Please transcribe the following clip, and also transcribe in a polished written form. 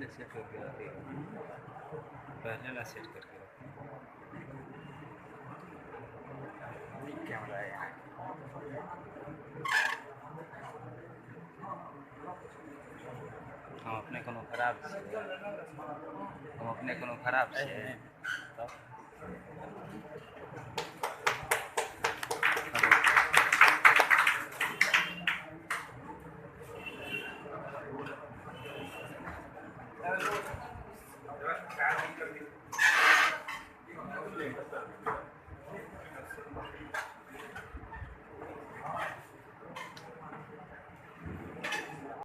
पहले सेट करके रखी है, पहले ना सेट करके रखी कैमरा है यहाँ। हम अपने कोनो खराब छियै, हम अपने कोनो खराब छियै।